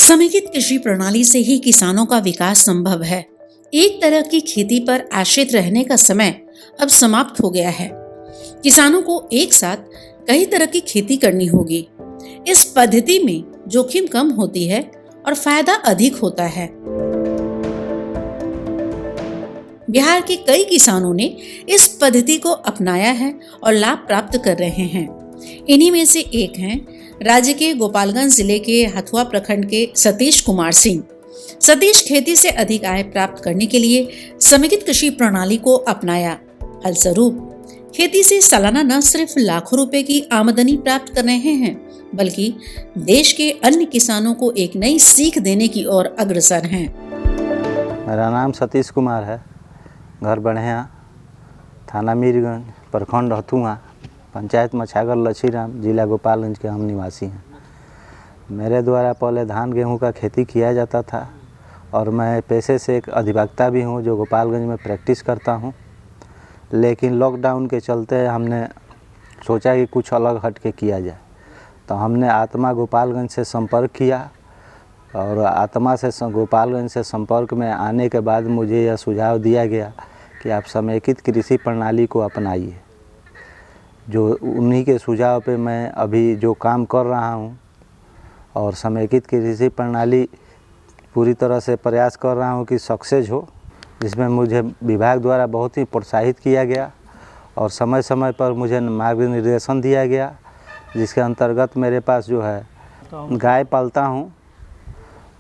समेकित कृषि प्रणाली से ही किसानों का विकास संभव है। एक तरह की खेती पर आश्रित रहने का समय अब समाप्त हो गया है। किसानों को एक साथ कई तरह की खेती करनी होगी। इस पद्धति में जोखिम कम होती है और फायदा अधिक होता है। बिहार के कई किसानों ने इस पद्धति को अपनाया है और लाभ प्राप्त कर रहे हैं। इन्हीं में से एक हैं राज्य के गोपालगंज जिले के हथुआ प्रखंड के सतीश कुमार सिंह। सतीश खेती से अधिक आय प्राप्त करने के लिए समेकित कृषि प्रणाली को अपनाया। फलस्वरूप खेती से सालाना न सिर्फ लाखों रुपए की आमदनी प्राप्त कर रहे हैं, बल्कि देश के अन्य किसानों को एक नई सीख देने की ओर अग्रसर हैं। मेरा नाम सतीश कुमार है। घर बढ़िया, थाना मीरगंज, प्रखंड हथुआ, पंचायत मछागर लछीराम, जिला गोपालगंज के हम निवासी हैं। मेरे द्वारा पहले धान गेहूं का खेती किया जाता था और मैं पेशे से एक अधिवक्ता भी हूं जो गोपालगंज में प्रैक्टिस करता हूं। लेकिन लॉकडाउन के चलते हमने सोचा कि कुछ अलग हट के किया जाए, तो हमने आत्मा गोपालगंज से संपर्क किया और आत्मा से गोपालगंज से संपर्क में आने के बाद मुझे यह सुझाव दिया गया कि आप समेकित कृषि प्रणाली को अपनाइए। जो उन्हीं के सुझाव पे मैं अभी जो काम कर रहा हूँ और समेकित कृषि प्रणाली पूरी तरह से प्रयास कर रहा हूँ कि सक्सेस हो, जिसमें मुझे विभाग द्वारा बहुत ही प्रोत्साहित किया गया और समय समय पर मुझे मार्गनिर्देशन दिया गया, जिसके अंतर्गत मेरे पास जो है गाय पालता हूँ।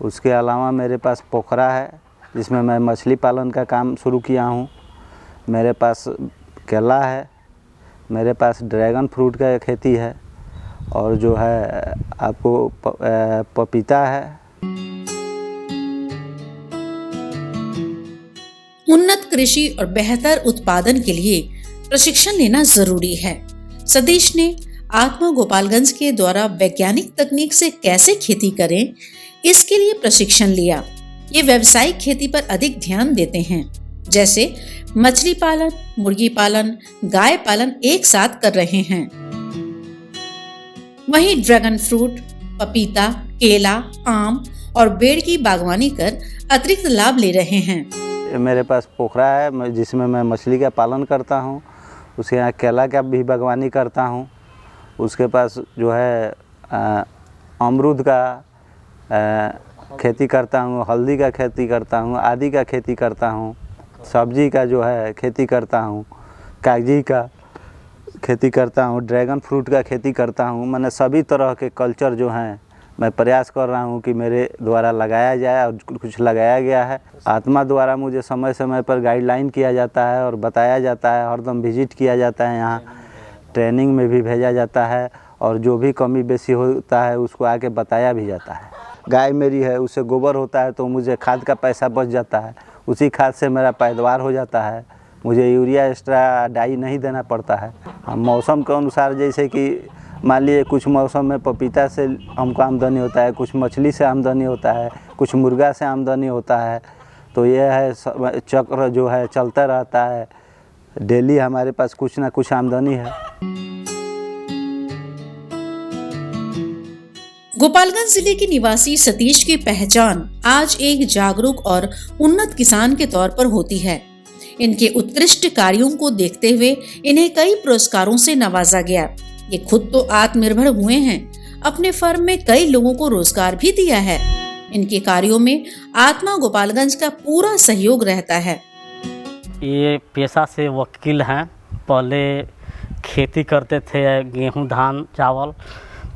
उसके अलावा मेरे पास पोखरा है जिसमें मैं मछली पालन का काम शुरू किया हूँ। मेरे पास केला है, मेरे पास ड्रैगन फ्रूट का खेती है और जो है आपको पपीता है। उन्नत कृषि और बेहतर उत्पादन के लिए प्रशिक्षण लेना जरूरी है। सतीश ने आत्मा गोपालगंज के द्वारा वैज्ञानिक तकनीक से कैसे खेती करें, इसके लिए प्रशिक्षण लिया। ये व्यावसायिक खेती पर अधिक ध्यान देते हैं, जैसे मछली पालन, मुर्गी पालन, गाय पालन एक साथ कर रहे हैं। वहीं ड्रैगन फ्रूट, पपीता, केला, आम और बेर की बागवानी कर अतिरिक्त लाभ ले रहे हैं। मेरे पास पोखरा है जिसमें मैं मछली का पालन करता हूँ। उसके यहाँ केला का भी बागवानी करता हूँ। उसके पास जो है अमरूद का खेती करता हूँ, हल्दी का खेती करता हूँ, आदि का खेती करता हूँ, सब्जी का जो है खेती करता हूँ, कागजी का खेती करता हूँ, ड्रैगन फ्रूट का खेती करता हूँ। मैंने सभी तरह के कल्चर जो हैं मैं प्रयास कर रहा हूँ कि मेरे द्वारा लगाया जाए और कुछ लगाया गया है। आत्मा द्वारा मुझे समय समय पर गाइडलाइन किया जाता है और बताया जाता है, हरदम विजिट किया जाता है, यहाँ ट्रेनिंग में भी भेजा जाता है और जो भी कमी बेसी होता है उसको आके बताया भी जाता है। गाय मेरी है, उससे गोबर होता है तो मुझे खाद का पैसा बच जाता है, उसी खाद से मेरा पैदावार हो जाता है। मुझे यूरिया एक्स्ट्रा डाई नहीं देना पड़ता है। हम मौसम के अनुसार, जैसे कि मान लिए कुछ मौसम में पपीता से हमको आमदनी होता है, कुछ मछली से आमदनी होता है, कुछ मुर्गा से आमदनी होता है। तो यह है चक्र जो है चलता रहता है। डेली हमारे पास कुछ ना कुछ आमदनी है। गोपालगंज जिले के निवासी सतीश की पहचान आज एक जागरूक और उन्नत किसान के तौर पर होती है। इनके उत्कृष्ट कार्यों को देखते हुए इन्हें कई पुरस्कारों से नवाजा गया। ये खुद तो आत्मनिर्भर हुए हैं, अपने फर्म में कई लोगों को रोजगार भी दिया है। इनके कार्यों में आत्मा गोपालगंज का पूरा सहयोग रहता है। ये पेशा से वकील हैं। पहले खेती करते थे, गेहूं, धान, चावल।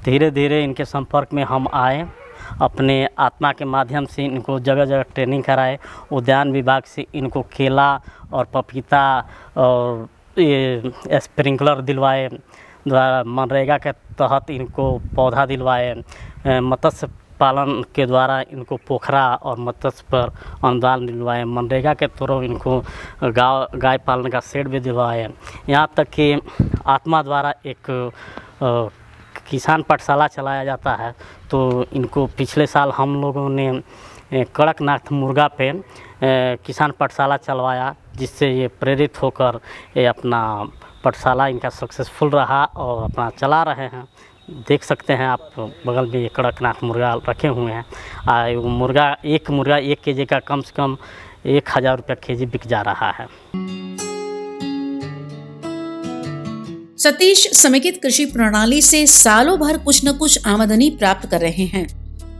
धीरे धीरे इनके संपर्क में हम आए। अपने आत्मा के माध्यम से इनको जगह जगह ट्रेनिंग कराए। उद्यान विभाग से इनको केला और पपीता और ये स्प्रिंकलर दिलवाए। द्वारा मनरेगा के तहत इनको पौधा दिलवाए। मत्स्य पालन के द्वारा इनको पोखरा और मत्स्य पर अनुदान दिलवाए। मनरेगा के थ्रू इनको गाय पालन का शेड भी दिलवाए। यहाँ तक कि आत्मा द्वारा एक किसान पाठशाला चलाया जाता है। तो इनको पिछले साल हम लोगों ने कड़कनाथ मुर्गा पे किसान पाठशाला चलवाया, जिससे ये प्रेरित होकर ये अपना पाठशाला इनका सक्सेसफुल रहा और अपना चला रहे हैं। देख सकते हैं आप, बगल में ये कड़कनाथ मुर्गा रखे हुए हैं। एक मुर्गा 1 केजी का कम से कम 1000 रुपया केजी बिक जा रहा है। सतीश समेकित कृषि प्रणाली से सालों भर कुछ न कुछ आमदनी प्राप्त कर रहे हैं।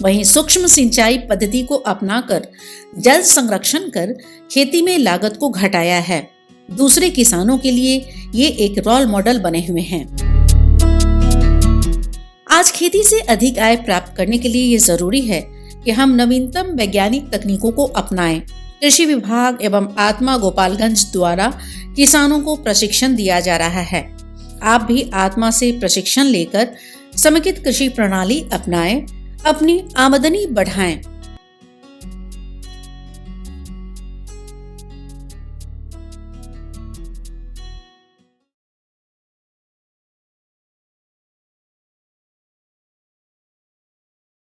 वहीं सूक्ष्म सिंचाई पद्धति को अपनाकर जल संरक्षण कर खेती में लागत को घटाया है। दूसरे किसानों के लिए ये एक रोल मॉडल बने हुए हैं। आज खेती से अधिक आय प्राप्त करने के लिए ये जरूरी है कि हम नवीनतम वैज्ञानिक तकनीकों को अपनाएं। कृषि विभाग एवं आत्मा गोपालगंज द्वारा किसानों को प्रशिक्षण दिया जा रहा है। आप भी आत्मा से प्रशिक्षण लेकर समेकित कृषि प्रणाली अपनाएं, अपनी आमदनी बढ़ाएं